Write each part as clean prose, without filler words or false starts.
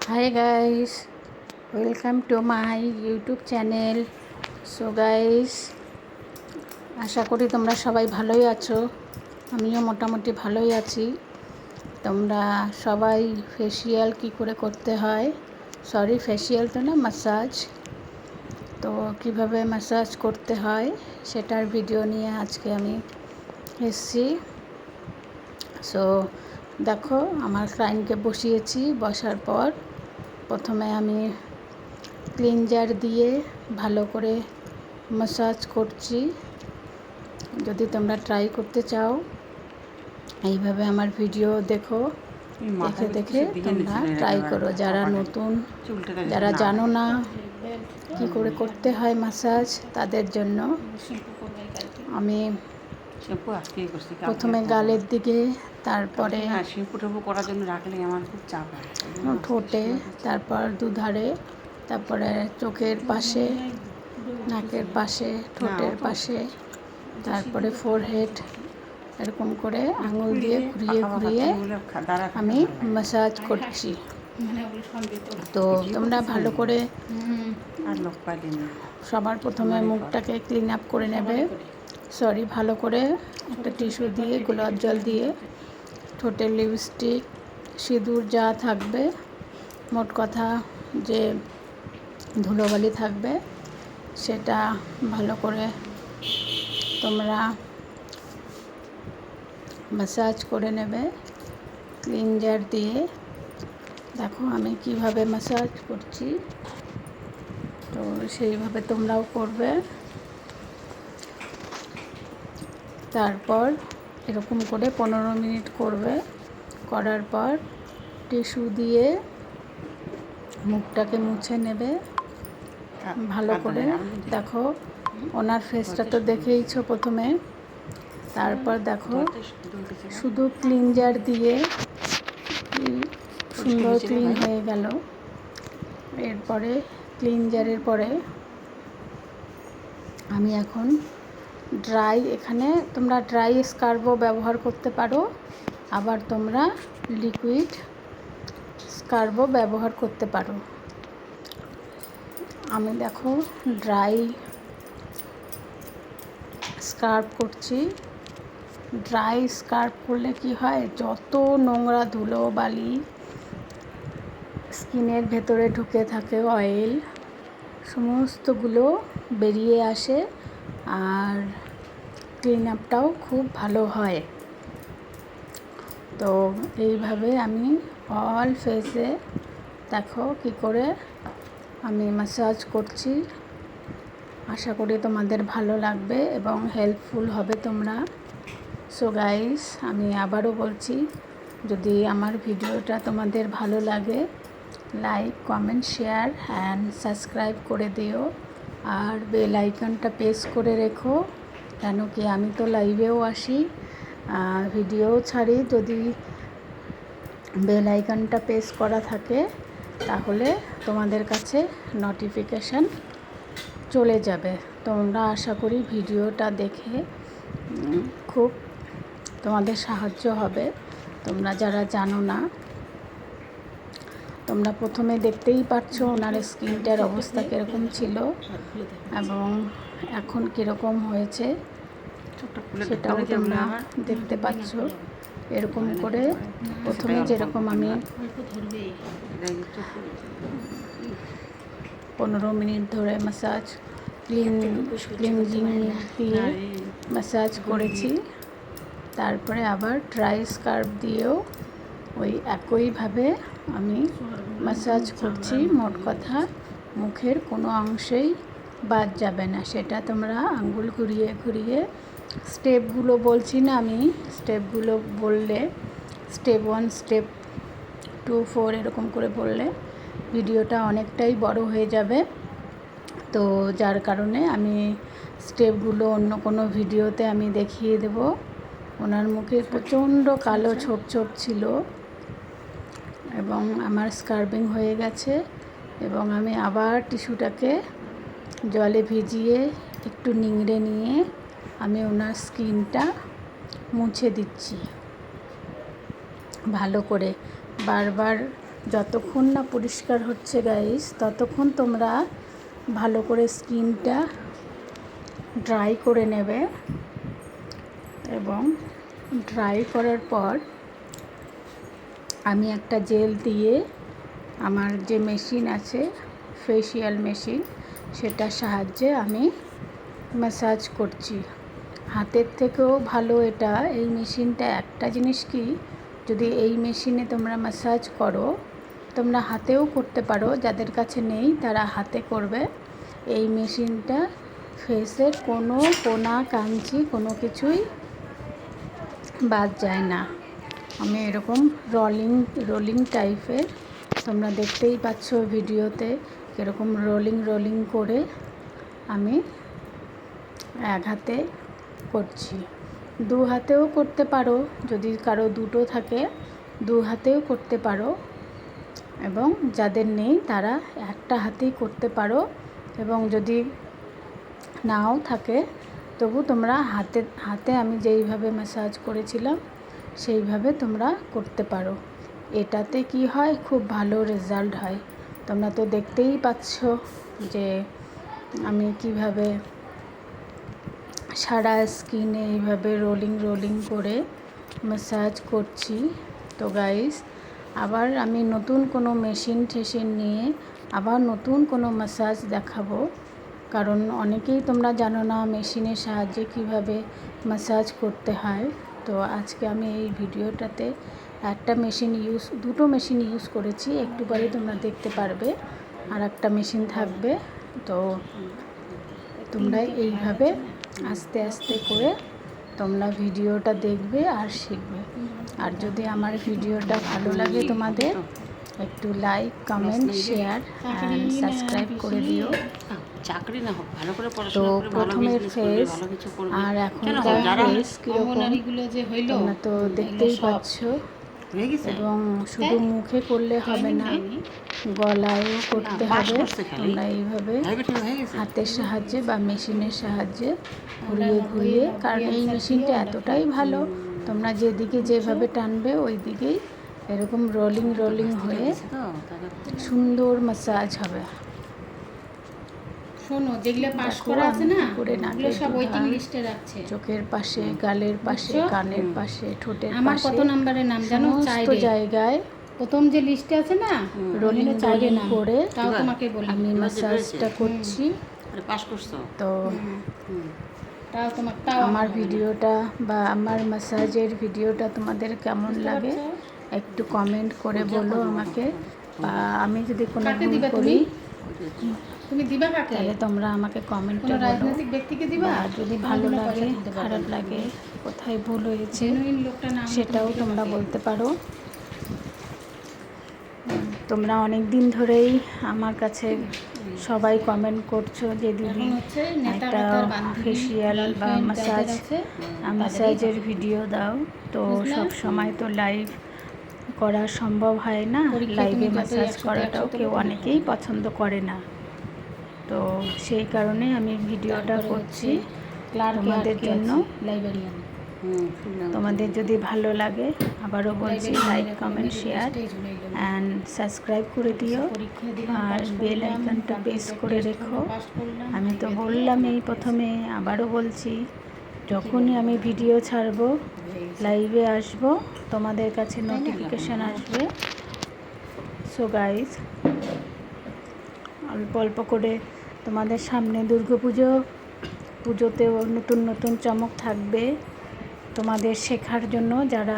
High guys, welcome to my YouTube channel. So guys, আশা করি তোমরা সবাই ভালোই আছো। আমিও মোটামুটি ভালোই আছি। তোমরা সবাই ফেসিয়াল কি করে করতে হয়, ফেসিয়াল তো না, ম্যাসাজ। তো কিভাবে ম্যাসাজ করতে হয় সেটার ভিডিও নিয়ে আজকে আমি এসেছি। সো দেখো, আমার ক্লায়েন্টকে বসিয়েছি। বসার পর প্রথমে আমি ক্লিনজার দিয়ে ভালো করে ম্যাসাজ করছি। যদি তোমরা ট্রাই করতে চাও, এইভাবে আমার ভিডিও দেখে দেখে তোমরা ট্রাই করো। যারা নতুন, যারা জানো না কি করে করতে হয় ম্যাসাজ, তাদের জন্য আমি প্রথমে গালের দিকে, তারপরে করার জন্য রাখলে আমার খুব চাপ হয়, ঠোঁটে, তারপর দুধারে, তারপরে চোখের পাশে, নাকের পাশে, ঠোঁটের পাশে, তারপরে ফোরহেড, এরকম করে আঙুল দিয়ে ঘুরিয়ে ঘুরিয়ে আমি ম্যাসাজ করছি। তো তোমরা ভালো করে সবার প্রথমে মুখটাকে ক্লিন আপ করে নেবে। ভালো করে একটা টিস্যু দিয়ে, গোলাপ জল দিয়ে, ঠোঁটের লিপস্টিক, সিঁদুর যা থাকবে, মোট কথা যে ধুলোবালি থাকবে, সেটা ভালো করে তোমরা ম্যাসাজ করে নেবে ক্লিনজার দিয়ে। দেখো আমি কিভাবে ম্যাসাজ করছি, তো সেইভাবে তোমরাও করবে। তারপর এরকম করে 15 মিনিট করবে। করার পর টিস্যু দিয়ে মুখটাকে মুছে নেবে ভালো করে। দেখো, ওনার ফেসটা তো দেখেইছো প্রথমে। তারপর দেখো, শুধু ক্লিনজার দিয়ে সুন্দর ক্লিন হয়ে গেল। এরপরে ক্লিনজারের পরে আমি এখন এখানে তোমরা ড্রাই স্কার্বও ব্যবহার করতে পারো, আবার তোমরা লিকুইড স্কার্বও ব্যবহার করতে পারো। আমি দেখো ড্রাই স্কার্ব করছি। ড্রাই স্কার্ব করলে কি হয়, যত নোংরা ধুলো বালি স্কিনের ভেতরে ঢুকে থাকে, অয়েল, সমস্তগুলো বেরিয়ে আসে, আর ক্লিন আপটাও খুব ভালো হয়। তো এইভাবে আমি অল ফেসে দেখো কি করে আমি ম্যাসাজ করছি। আশা করি তোমাদের ভালো লাগবে এবং হেল্পফুল হবে তোমরা। সো গাইস, আমি আবারও বলছি, যদি আমার ভিডিওটা তোমাদের ভালো লাগে, like, comment, share and subscribe করে দিও। আর বেল আইকনটা প্রেস করে রেখো, কেন কি আমি তো লাইভেও আসি, ভিডিও ছাড়ি। যদি বেল আইকনটা প্রেস করা থাকে, তাহলে তোমাদের কাছে নোটিফিকেশান চলে যাবে। তোমরা আশা করি ভিডিওটা দেখে খুব তোমাদের সাহায্য হবে। তোমরা যারা জানো না, তোমরা প্রথমে দেখতেই পাচ্ছ ওনার স্কিনটার অবস্থা কীরকম ছিল এবং এখন কীরকম হয়েছে, সেটাও তোমরা দেখতে পাচ্ছ। এরকম করে প্রথমে যেরকম আমি 15 মিনিট ধরে ম্যাসাজ ক্লিনজিং দিয়ে ম্যাসাজ করেছি, তারপরে আবার ড্রাই স্কার্ব দিয়েও ওই একইভাবে আমি ম্যাসাজ করছি। মোট কথা মুখের কোনো অংশেই বাদ যাবে না। সেটা তোমরা আঙ্গুল ঘুরিয়ে ঘুরিয়ে স্টেপগুলো বলছি না, আমি স্টেপগুলো বললে, স্টেপ 1, স্টেপ 2, 4 এরকম করে বললে ভিডিওটা অনেকটাই বড় হয়ে যাবে। তো যার কারণে আমি স্টেপগুলো অন্য কোনো ভিডিওতে আমি দেখিয়ে দেব। ওনার মুখে প্রচণ্ড কালো ছোপ ছোপ ছিল এবং আমার স্কার্বিং হয়ে গেছে, এবং আমি আবার টিস্যুটাকে জলে ভিজিয়ে একটু নিংড়ে নিয়ে আমি ওনার স্কিনটা মুছে দিচ্ছি ভালো করে। বারবার যতক্ষণ না পরিষ্কার হচ্ছে গাইস, ততক্ষণ তোমরা ভালো করে স্কিনটা ড্রাই করে নেবে। এবং ড্রাই করার পর আমি একটা জেল দিয়ে আমার যে মেশিন আছে, ফেসিয়াল মেশিন, সেটার সাহায্যে আমি ম্যাসাজ করছি। হাতের থেকেও ভালো এটা, এই মেশিনটা একটা জিনিস কি, যদি এই মেশিনে তোমরা ম্যাসাজ করো, তোমরা হাতেও করতে পারো, যাদের কাছে নেই তারা হাতে করবে। এই মেশিনটা ফেসের কোনো কোনা কাঞ্চি কোনো কিছুই বাদ যায় না। আমি এরকম রোলিং টাইপের, তোমরা দেখতেই পাচ্ছ ভিডিওতে এরকম রোলিং করে আমি এক হাতে করছি। দু হাতেও করতে পারো, যদি কারো দুটো থাকে দু হাতেও করতে পারো, এবং যাদের নেই তারা একটা হাতেই করতে পারো। এবং যদি নাও থাকে তবু তোমরা হাতে আমি যেইভাবে ম্যাসাজ করেছিলাম সেইভাবে তোমরা করতে পারো। এটাতে কি হয়, খুব ভালো রেজাল্ট হয়। তোমরা তো দেখতেই পাচ্ছ যে আমি কিভাবে সারা স্কিনে এইভাবে রোলিং করে ম্যাসাজ করছি। তো গাইস, আবার আমি নতুন কোনো মেশিন নিয়ে আবার নতুন কোনো ম্যাসাজ দেখাবো, কারণ অনেকেই তোমরা জানো না মেশিনের সাহায্যে কিভাবে ম্যাসাজ করতে হয়। তো আজকে আমি এই ভিডিওটাতে দুটো মেশিন ইউজ করেছি, একটু পরে তোমরা দেখতে পারবে আর একটা মেশিন থাকবে। তো তোমরা এইভাবে আস্তে আস্তে করে তোমরা ভিডিওটা দেখবে আর শিখবে। আর যদি আমার ভিডিওটা ভালো লাগে তোমাদের, একটু like, comment, share and subscribe করে দিও। চাকরি না হোক, ভালো করে তো পড়াশোনা করে ভালো প্রথমের বিজনেস করবে, ফেস ভালো কিছু করবে। আর কেন এখনকার যারা ফেস কীরকম তোমরা তো দেখতেই পাচ্ছ। হয়ে গেছে, এবং শুধু মুখে করলে হবে না, গলায়ও করতে হবে। তোমরা এইভাবে হয়ে গেছে। হাতের সাহায্যে বা মেশিনের সাহায্যে ঘুরিয়ে, কারণ এই মেশিনটা এতটাই ভালো, তোমরা যেদিকে যেভাবে টানবে ওই দিকেই এরকম রোলিং হয়ে সুন্দর ম্যাসাজ হবে। শোনো, যেগুলো পাস করা আছে না, ওগুলো সব ওয়েটিং লিস্টে রাখছে। চোখের পাশে, গালের পাশে, কানের পাশে, ঠোঁটের আমার পাশে, কত নাম্বারের নাম জানো? সমস্ত জায়গায় প্রথম যে লিস্টে আছে না, রোলিং করে তাও তোমাকে বলি, আমি ম্যাসাজটা করছি। পাস করছো তো তাও আমার ভিডিওটা বা আমার ম্যাসাজের ভিডিওটা তোমাদের কেমন লাগে একটু কমেন্ট করে বলো আমাকে। বা আমি যদি কোনো ভুল করি তুমি দিবা কাকে? তাহলে তোমরা আমাকে কমেন্টে কোনো বলো। রাজনৈতিক ব্যক্তিকে দিবা? আর যদি ভালো লাগে, খারাপ লাগে, কোথায় ভুল হয়েছে জেনুইন লোকটা নাম সেটাও তোমরা বলতে পারো। তোমরা অনেক দিন ধরেই আমার কাছে সবাই কমেন্ট করছো যে দিদি একটা ফেসিয়াল বা ম্যাসাজের ভিডিও দাও। তো সব সময় তো লাইভ করা সম্ভব হয় না, লাইভে ম্যাসাজ করাটাও অনেকেই পছন্দ করে না। তো সেই কারণে আমি ভিডিওটা করছি তোমাদের জন্য। লাইব্রেরিয়ান। তোমাদের যদি ভালো লাগে, আবারও বলছি, like, comment, share and subscribe করে দিও আর বেল আইকনটা প্রেস করে রেখো। আমি তো বললামই প্রথমে, আবারও বলছি, যখনই আমি ভিডিও ছাড়বো, লাইভে আসবো, তোমাদের কাছে নোটিফিকেশান আসবে। সো গাইজ, অল্প করে তোমাদের সামনে পুজোতেও নতুন চমক থাকবে তোমাদের শেখার জন্য। যারা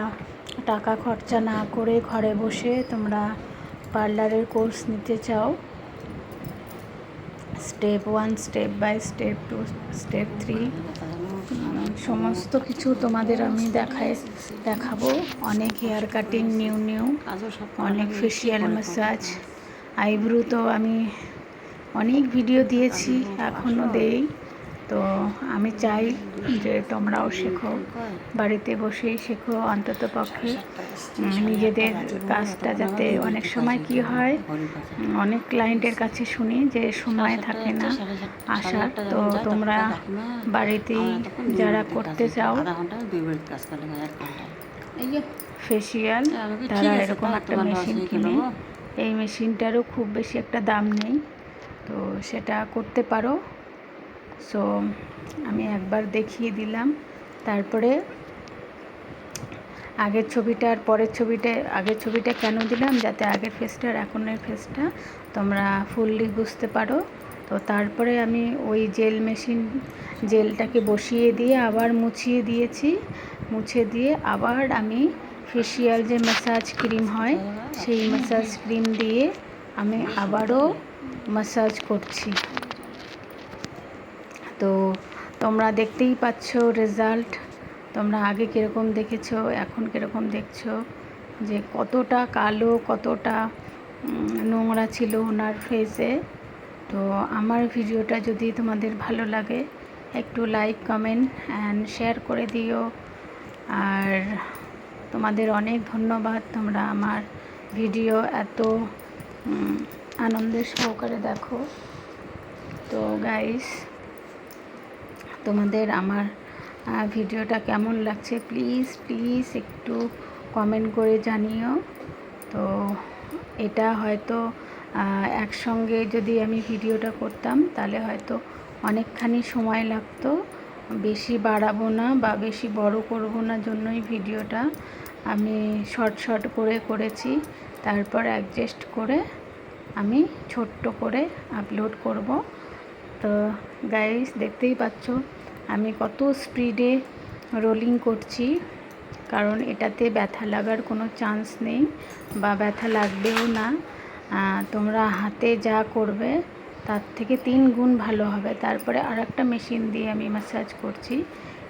টাকা খরচা না করে ঘরে বসে তোমরা পার্লারের কোর্স নিতে চাও, step 1, step by step 2, step 3 সমস্ত কিছু তোমাদের আমি দেখাবো। অনেক হেয়ার কাটিং, নিউ অনেক ফেসিয়াল ম্যাসাজ, আইব্রু তো আমি অনেক ভিডিও দিয়েছি, এখনও দেই। তো আমি চাই যে তোমরাও শেখো, বাড়িতে বসেই শেখো, অন্তত পক্ষে নিজেদের কাজটা যাতে। অনেক সময় কি হয়, অনেক ক্লায়েন্টের কাছে শুনি যে সময় থাকে না আসার। তো তোমরা বাড়িতেই যারা করতে চাও ফেসিয়াল, তারা এরকম একটা মেশিন কিনে এই মেশিনটারও খুব বেশি একটা দাম নেই, তো সেটা করতে পারো। সো আমি একবার দেখিয়ে দিলাম, তারপরে আগের ছবিটা আর পরের ছবিটা, আগের ছবিটা কেন দিলাম, যাতে আগের ফেসটা আর এখনের ফেসটা তোমরা ফুললি বুঝতে পারো। তো তারপরে আমি ওই জেলটাকে বসিয়ে দিয়ে আবার মুছিয়ে দিয়েছি, মুছে দিয়ে আবার আমি ফেসিয়াল যে ম্যাসাজ ক্রিম হয় সেই ম্যাসাজ ক্রিম দিয়ে আমি আবারও ম্যাসাজ করছি। তো তোমরা দেখতেই পাচ্ছ রেজাল্ট, তোমরা আগে কীরকম দেখেছো, এখন কীরকম দেখছো, যে কতটা কালো, কতটা নোংরা ছিল ওনার ফেসে। তো আমার ভিডিওটা যদি তোমাদের ভালো লাগে একটু লাইক, কমেন্ট অ্যান্ড শেয়ার করে দিও। আর তোমাদের অনেক ধন্যবাদ, তোমরা আমার ভিডিও এত আনন্দের সহকারে দেখো। তো গাইস, তোমাদের আমার ভিডিওটা কেমন লাগছে প্লিজ একটু কমেন্ট করে জানিও। তো এটা হয়তো একসঙ্গে যদি আমি ভিডিওটা করতাম তাহলে হয়তো অনেকখানি সময় লাগতো, বেশি বাড়াবো না বা বেশি বড় করব না জন্যই ভিডিওটা আমি শর্ট করে করেছি। তারপর অ্যাডজাস্ট করে আমি ছোট্ট করে আপলোড করব। তো গাইস, দেখতেই পাচ্ছ আমি কত স্পিডে রোলিং করছি, কারণ এটাতে ব্যথা লাগার কোনো চান্স নেই বা ব্যথা লাগবেও না। তোমরা হাতে যা করবে তার থেকে 3 গুণ ভালো হবে। তারপরে আর একটা মেশিন দিয়ে আমি ম্যাসাজ করছি।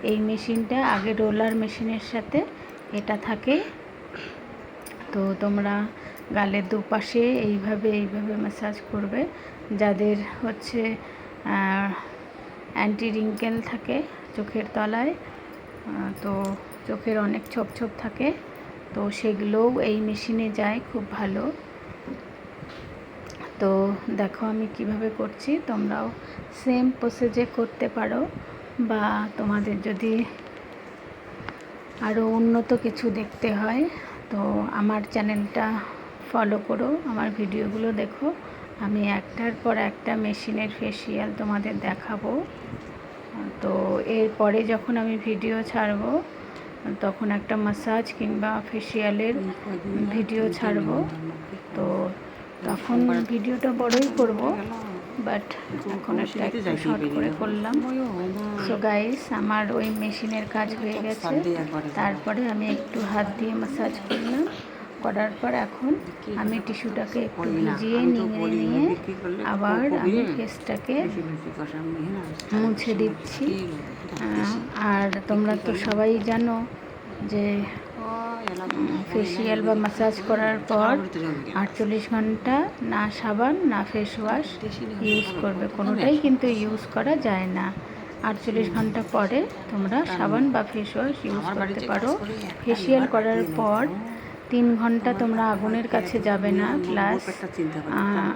এই মেশিনটা আগে রোলার মেশিনের সাথে এটা থাকে। তো তোমরা গালের দুপাশে এইভাবে ম্যাসাজ করবে। যাদের হচ্ছে অ্যান্টি রিঙ্কেল থাকে চোখের তলায়, তো চোখের অনেক ছোপ থাকে, তো সেগুলোও এই মেশিনে যায় খুব ভালো। তো দেখো আমি কিভাবে করছি, তোমরাও সেম প্রসেসে করতে পারো। বা তোমাদের যদি আরও উন্নত কিছু দেখতে হয় তো আমার চ্যানেলটা ফলো করো, আমার ভিডিওগুলো দেখো। আমি একটার পর একটা মেশিনের ফেসিয়াল তোমাদের দেখাবো। তো এরপরে যখন আমি ভিডিও ছাড়বো তখন একটা ম্যাসাজ কিংবা ফেসিয়ালের ভিডিও ছাড়বো। তো তখন ভিডিওটা বড়ই করব, বাট এখন একটু শর্ট করে করলাম। সো গাইস, আমার ওই মেশিনের কাজ হয়ে গেছে। তারপরে আমি একটু হাত দিয়ে ম্যাসাজ করলাম, করার পর এখন আমি টিস্যুটাকে একটু ভিজিয়ে নিয়ে আবার আমি ফেসটাকে মুছে দিচ্ছি। আর তোমরা তো সবাই জানো যে ফেসিয়াল বা ম্যাসাজ করার পর 48 ঘন্টা না সাবান না ফেস ওয়াশ ইউজ করবে, কোনোটাই কিন্তু ইউজ করা যায় না। 48 ঘন্টা পরে তোমরা সাবান বা ফেস ওয়াশ ইউজ করতে পারো। ফেসিয়াল করার পর 3 ঘন্টা তোমরা আগুনের কাছে যাবে না, প্লাস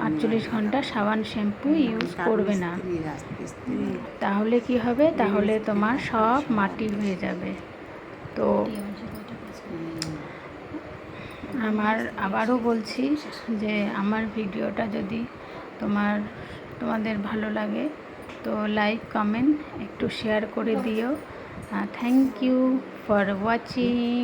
48 ঘন্টা সাবান শ্যাম্পু ইউজ করবে না। তাহলে কি হবে, তাহলে তোমার সব মাটি হয়ে যাবে। তো আবারও বলছি যে আমার ভিডিওটা যদি তোমাদের ভালো লাগে তো লাইক, কমেন্ট একটু শেয়ার করে দিও। Thank you for watching.